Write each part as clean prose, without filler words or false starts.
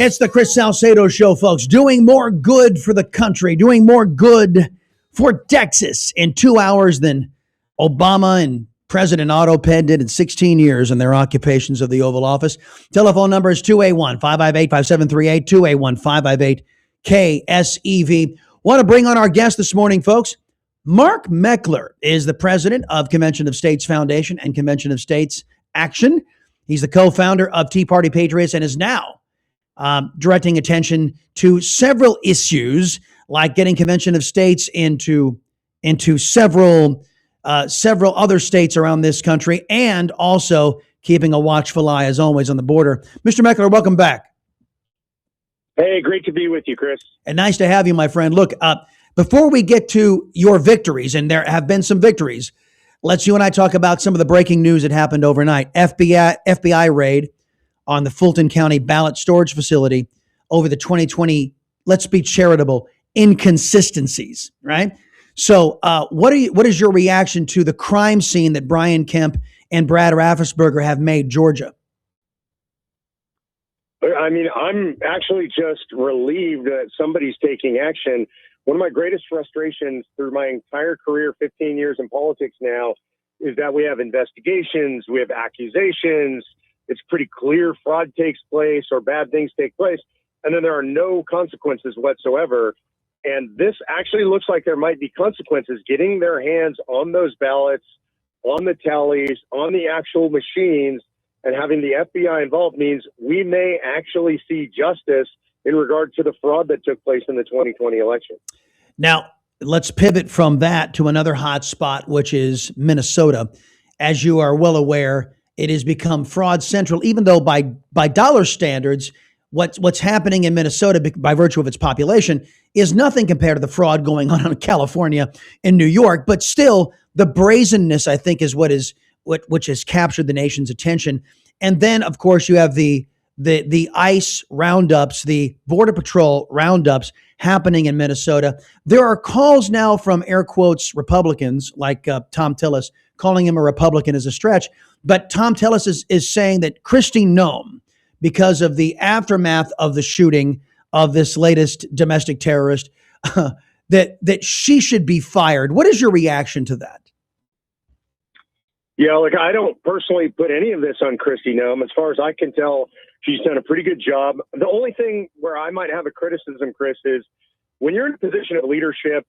It's the Chris Salcedo Show, folks. Doing more good for the country, doing more good for Texas in 2 hours than Obama and President Otto Penn did in 16 years in their occupations of the Oval Office. Telephone number is 281-558-5738, 281-558-KSEV. Want to bring on our guest this morning, folks. Mark Meckler is the president of Convention of States Foundation and Convention of States Action. He's the co-founder of Tea Party Patriots and is now directing attention to several issues like getting Convention of States into several other states around this country, and also keeping a watchful eye, as always, on the border. Mr. Meckler, welcome back. Hey, great to be with you, Chris. And nice to have you, my friend. Look, before we get to your victories, and there have been some victories, let's you and I talk about some of the breaking news that happened overnight. FBI raid on the Fulton County ballot storage facility over the 2020, let's be charitable, inconsistencies, right? So what is your reaction to the crime scene that Brian Kemp and Brad Raffensperger have made Georgia? I mean, I'm actually just relieved that somebody's taking action. One of my greatest frustrations through my entire career, 15 years in politics now, is that we have investigations, we have accusations. It's pretty clear fraud takes place or bad things take place, and then there are no consequences whatsoever. And this actually looks like there might be consequences. Getting their hands on those ballots, on the tallies, on the actual machines, and having the FBI involved means we may actually see justice in regard to the fraud that took place in the 2020 election. Now, let's pivot from that to another hot spot, which is Minnesota. As you are well aware, it has become fraud central, even though by dollar standards, what's happening in Minnesota by virtue of its population is nothing compared to the fraud going on in California and New York. But still, the brazenness, I think, is which has captured the nation's attention. And then, of course, you have the ICE roundups, the Border Patrol roundups happening in Minnesota. There are calls now from air quotes Republicans like Tom Tillis. Calling him a Republican is a stretch. But Tom Tillis is saying that Kristi Noem, because of the aftermath of the shooting of this latest domestic terrorist, that she should be fired. What is your reaction to that? Yeah, look, I don't personally put any of this on Kristi Noem. As far as I can tell, she's done a pretty good job. The only thing where I might have a criticism, Chris, is when you're in a position of leadership,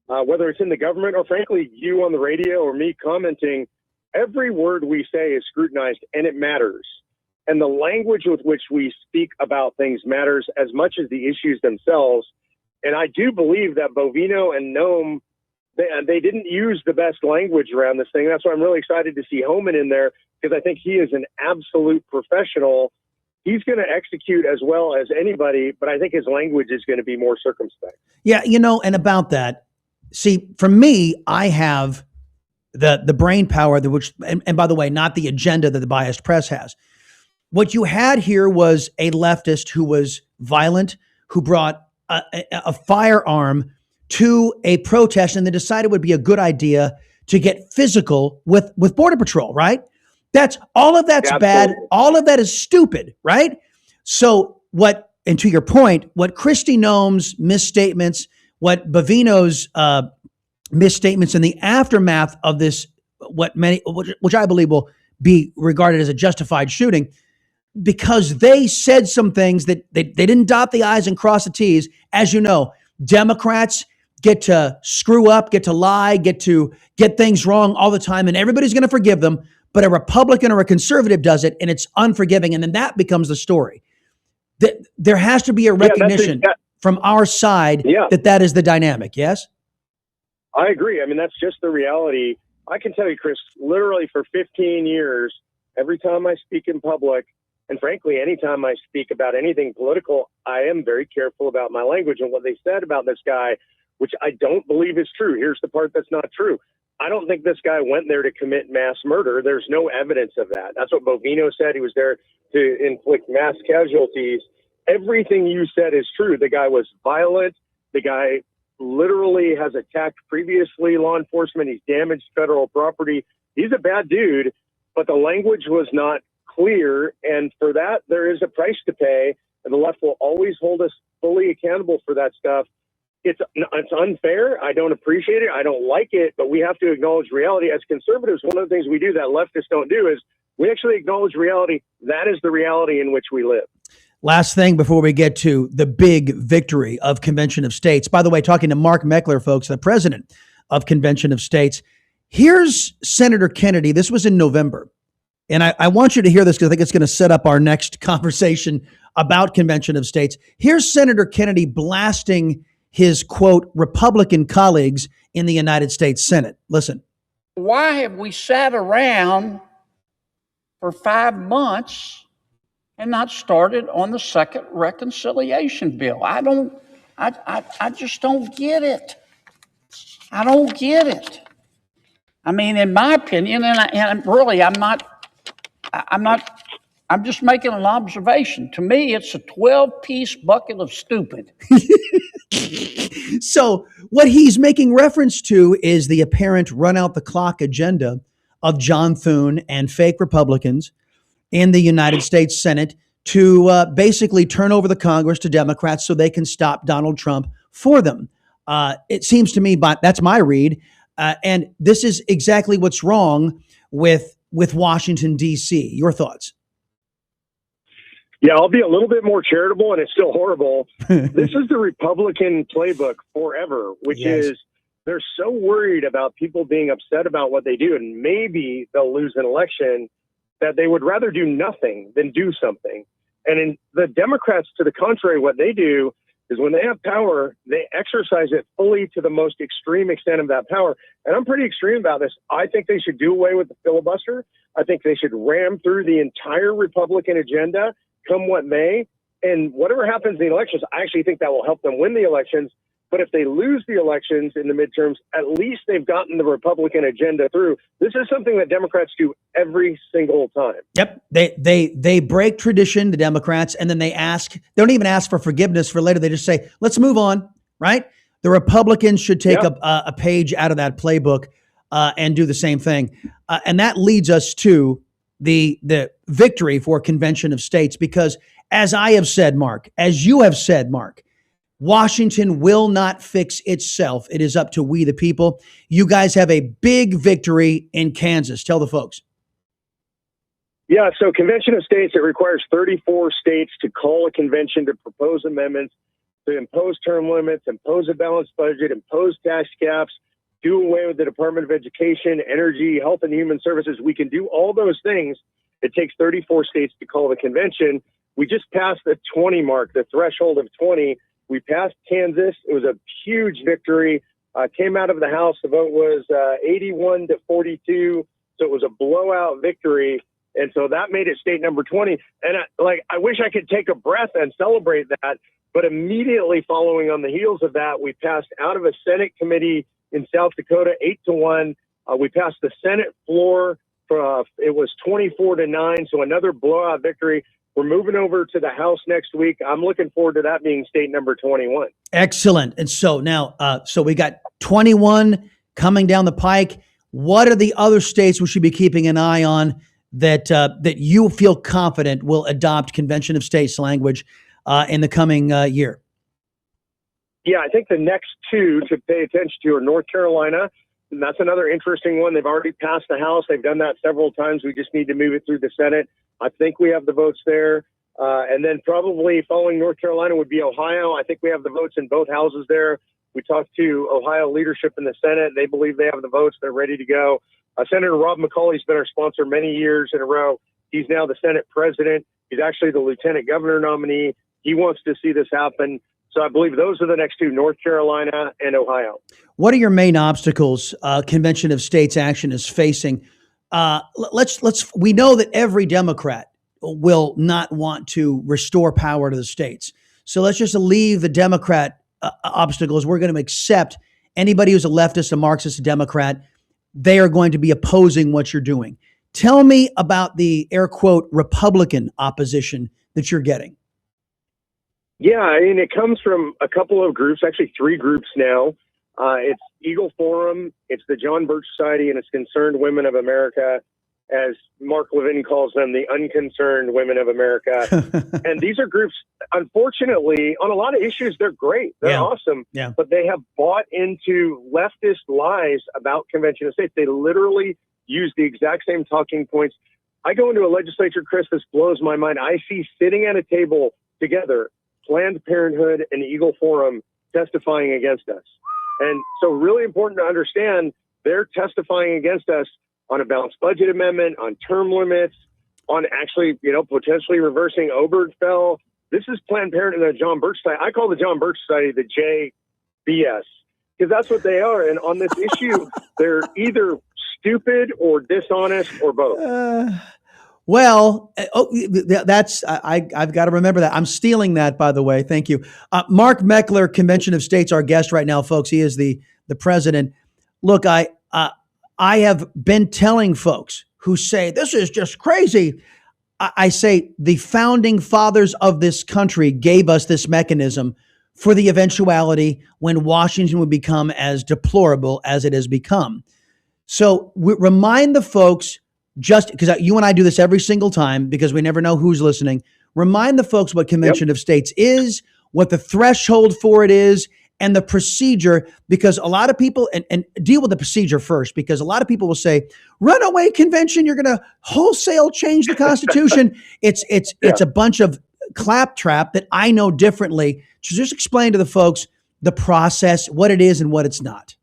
whether it's in the government or frankly you on the radio or me commenting, every word we say is scrutinized and it matters. And the language with which we speak about things matters as much as the issues themselves. And I do believe that Bovino and Noem, they didn't use the best language around this thing. That's why I'm really excited to see Homan in there, because I think he is an absolute professional. He's going to execute as well as anybody, but I think his language is going to be more circumspect. Yeah, and about that, see, for me, I have the brain power, and by the way, not the agenda that the biased press has. What you had here was a leftist who was violent, who brought a firearm to a protest, and they decided it would be a good idea to get physical with Border Patrol, right? All of that's bad. All of that is stupid, right? So and to your point, what Kristi Noem's misstatements, what Bovino's misstatements in the aftermath of this, which I believe will be regarded as a justified shooting, because they said some things that they didn't dot the I's and cross the T's. As you know, Democrats get to screw up, get to lie, get to get things wrong all the time, and everybody's going to forgive them. But a Republican or a conservative does it, and it's unforgiving, and then that becomes the story. There has to be a recognition from our side that is the dynamic, yes? I agree. I mean, that's just the reality. I can tell you, Chris, literally for 15 years, every time I speak in public, and frankly, anytime I speak about anything political, I am very careful about my language. And what they said about this guy, which I don't believe is true. Here's the part that's not true. I don't think this guy went there to commit mass murder. There's no evidence of that. That's what Bovino said. He was there to inflict mass casualties. Everything you said is true. The guy was violent. The guy literally has attacked previously law enforcement. He's damaged federal property. He's a bad dude, but the language was not clear. And for that, there is a price to pay. and the left will always hold us fully accountable for that stuff. It's unfair. I don't appreciate it. I don't like it, but we have to acknowledge reality. As conservatives, one of the things we do that leftists don't do is we actually acknowledge reality. That is the reality in which we live. Last thing before we get to the big victory of Convention of States. By the way, talking to Mark Meckler, folks, the president of Convention of States. Here's Senator Kennedy. This was in November. And I want you to hear this because I think it's going to set up our next conversation about Convention of States. Here's Senator Kennedy blasting his, quote, Republican colleagues in the United States Senate. Listen. Why have we sat around for 5 months and not started on the second reconciliation bill? I just don't get it. I don't get it. I mean, in my opinion, and really, I'm just making an observation. To me, it's a 12-piece bucket of stupid. So what he's making reference to is the apparent run out the clock agenda of John Thune and fake Republicans in the United States Senate to basically turn over the Congress to Democrats so they can stop Donald Trump for them. It seems to me, but that's my read. And this is exactly what's wrong with Washington, D.C. Your thoughts? Yeah, I'll be a little bit more charitable, and it's still horrible. This is the Republican playbook forever, which is they're so worried about people being upset about what they do, and maybe they'll lose an election, that they would rather do nothing than do something. And in the Democrats, to the contrary, what they do is when they have power, they exercise it fully to the most extreme extent of that power. And I'm pretty extreme about this. I think they should do away with the filibuster. I think they should ram through the entire Republican agenda, come what may. And whatever happens in the elections, I actually think that will help them win the elections. But if they lose the elections in the midterms, at least they've gotten the Republican agenda through. This is something that Democrats do every single time. Yep. They break tradition, the Democrats, and then they don't even ask for forgiveness for later. They just say, let's move on, right? The Republicans should take a page out of that playbook and do the same thing. And that leads us to the victory for Convention of States, because as I have said, Mark, as you have said, Mark, Washington will not fix itself. It is up to we, the people. You guys have a big victory in Kansas. Tell the folks. Yeah, so Convention of States, it requires 34 states to call a convention to propose amendments, to impose term limits, impose a balanced budget, impose tax caps, do away with the Department of Education, Energy, Health and Human Services. We can do all those things. It takes 34 states to call the convention. We just passed the 20 mark, the threshold of 20. We passed Kansas. It was a huge victory. Came out of the House. The vote was 81-42. So it was a blowout victory. And so that made it state number 20. And I wish I could take a breath and celebrate that. But immediately following on the heels of that, we passed out of a Senate committee in South Dakota, 8-1. We passed the Senate floor. It was 24-9. So another blowout victory. We're moving over to the House next week. I'm looking forward to that being state number 21. Excellent. And so now, so we got 21 coming down the pike. What are the other states we should be keeping an eye on that you feel confident will adopt Convention of States language in the coming year? Yeah, I think the next two to pay attention to are North Carolina. And that's another interesting one. They've already passed the House. They've done that several times. We just need to move it through the Senate. I think we have the votes there. And then probably following North Carolina would be Ohio. I think we have the votes in both houses there. We talked to Ohio leadership in the Senate. They believe they have the votes. They're ready to go. Senator Rob McCauley's been our sponsor many years in a row. He's now the Senate president. He's actually the lieutenant governor nominee. He wants to see this happen. So I believe those are the next two, North Carolina and Ohio. What are your main obstacles Convention of States action is facing? We know that every Democrat will not want to restore power to the states. So let's just leave the Democrat obstacles. We're going to accept anybody who's a leftist, a Marxist, a Democrat. They are going to be opposing what you're doing. Tell me about the air quote Republican opposition that you're getting. Yeah, I mean, it comes from a couple of groups, actually 3 groups now. It's Eagle Forum, it's the John Birch Society, and it's Concerned Women of America. as Mark Levin calls them, the unconcerned women of America. And these are groups, unfortunately, on a lot of issues, they're great. They're awesome. Yeah. But they have bought into leftist lies about convention of states. They literally use the exact same talking points. I go into a legislature, Chris, this blows my mind. I see sitting at a table together, Planned Parenthood and Eagle Forum testifying against us. And so really important to understand, they're testifying against us on a balanced budget amendment, on term limits, on actually, potentially reversing Obergefell. This is Planned Parenthood and the John Birch Society. I call the John Birch Society the JBS, because that's what they are. And on this issue, they're either stupid or dishonest or both. I've got to remember that. I'm stealing that, by the way. Thank you. Mark Meckler, Convention of States, our guest right now, folks. He is the president. Look, I have been telling folks who say this is just crazy. I say the founding fathers of this country gave us this mechanism for the eventuality when Washington would become as deplorable as it has become. So remind the folks, just because you and I do this every single time because we never know who's listening, remind the folks what Convention of States is, what the threshold for it is, and the procedure, because a lot of people, and deal with the procedure first, because a lot of people will say, runaway convention, you're going to wholesale change the Constitution. It's a bunch of claptrap that I know differently. So just explain to the folks the process, what it is and what it's not.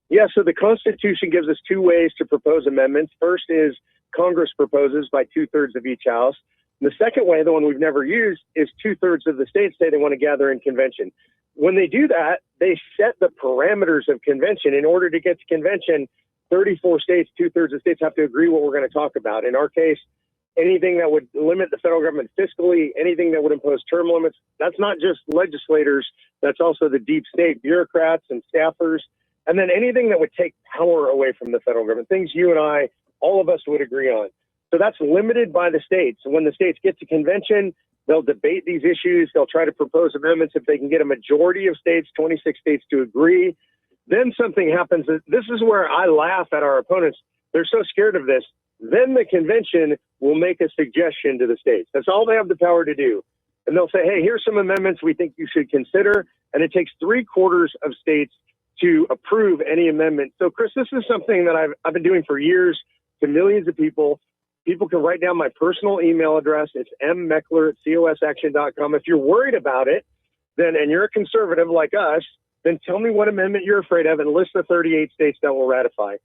Yeah, so the Constitution gives us two ways to propose amendments. First is Congress proposes by 2/3 of each house. And the second way, the one we've never used, is 2/3 of the states say they want to gather in convention. When they do that, they set the parameters of convention. In order to get to convention, 34 states, 2/3 of states have to agree what we're going to talk about. In our case, anything that would limit the federal government fiscally, anything that would impose term limits, that's not just legislators, that's also the deep state bureaucrats and staffers. And then anything that would take power away from the federal government, things you and I, all of us would agree on. So that's limited by the states. When the states get to convention, they'll debate these issues. They'll try to propose amendments. If they can get a majority of states, 26 states, to agree, then something happens. This is where I laugh at our opponents. They're so scared of this. Then the convention will make a suggestion to the states. That's all they have the power to do. And they'll say, hey, here's some amendments we think you should consider. And it takes 3/4 of states to approve any amendment. So, Chris, this is something that I've been doing for years to millions of people. People can write down my personal email address. It's mmeckler@cosaction.com. If you're worried about it, then, and you're a conservative like us, then tell me what amendment you're afraid of and list the 38 states that will ratify.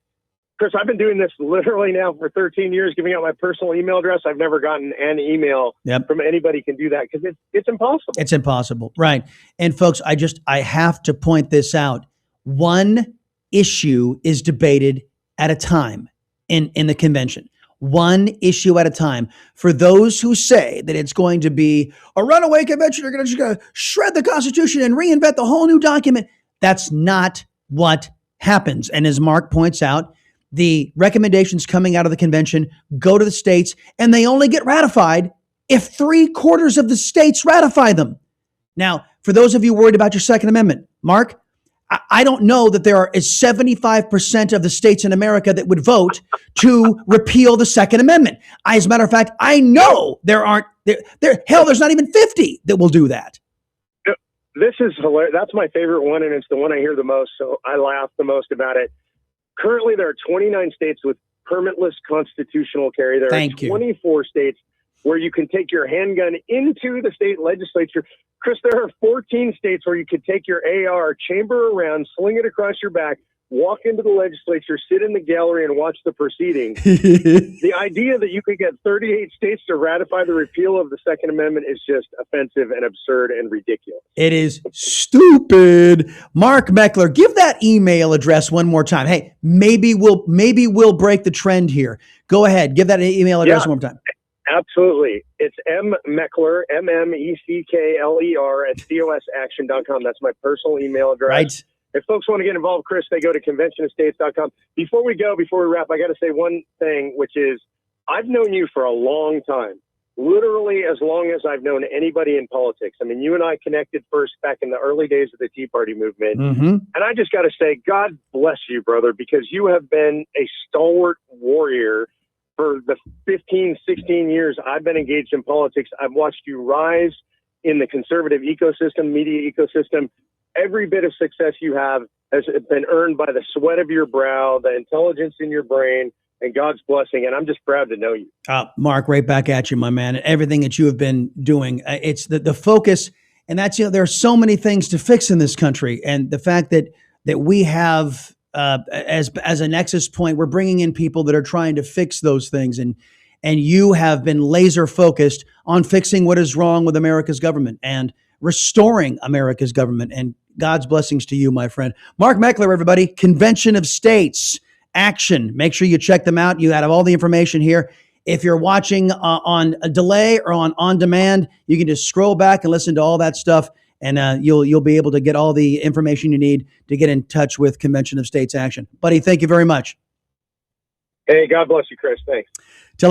Chris, I've been doing this literally now for 13 years, giving out my personal email address. I've never gotten an email from anybody who can do that because it's impossible. It's impossible. Right. And folks, I have to point this out. One issue is debated at a time in the convention. One issue at a time. For those who say that it's going to be a runaway convention, you're just going to shred the Constitution and reinvent the whole new document. That's not what happens. And as Mark points out, the recommendations coming out of the convention go to the states, and they only get ratified if 3/4 of the states ratify them. Now, for those of you worried about your Second Amendment, Mark, I don't know that there is 75% of the states in America that would vote to repeal the Second Amendment. As a matter of fact, I know there's not even 50 that will do that. This is hilarious. That's my favorite one, and it's the one I hear the most, so I laugh the most about it. Currently, there are 29 states with permitless constitutional carry. There are 24 states where you can take your handgun into the state legislature. Chris, there are 14 states where you could take your AR, chamber around, sling it across your back, walk into the legislature, sit in the gallery, and watch the proceedings. The idea that you could get 38 states to ratify the repeal of the Second Amendment is just offensive and absurd and ridiculous. It is stupid. Mark Meckler, give that email address one more time. Hey, maybe we'll break the trend here. Go ahead, give that email address one more time. Absolutely. It's mmeckler, MMECKLER @cosaction.com. That's my personal email address. Right. If folks want to get involved, Chris, they go to conventionofstates.com. Before we wrap, I got to say one thing, which is I've known you for a long time, literally as long as I've known anybody in politics. I mean, you and I connected first back in the early days of the Tea Party movement. Mm-hmm. And I just got to say, God bless you, brother, because you have been a stalwart warrior for the 15, 16 years I've been engaged in politics, I've watched you rise in the conservative ecosystem, media ecosystem. Every bit of success you have has been earned by the sweat of your brow, the intelligence in your brain, and God's blessing. And I'm just proud to know you. Mark, right back at you, my man. Everything that you have been doing, it's the focus, and that's, there are so many things to fix in this country, and the fact that we have as a nexus point, we're bringing in people that are trying to fix those things, and you have been laser focused on fixing what is wrong with America's government and restoring America's government. And God's blessings to you, my friend. Mark Meckler, everybody. Convention of States Action. Make sure you check them out. You have all the information here. If you're watching on a delay or on demand, you can just scroll back and listen to all that stuff, and you'll be able to get all the information you need to get in touch with Convention of States Action. Buddy, thank you very much. Hey, God bless you, Chris. Thanks.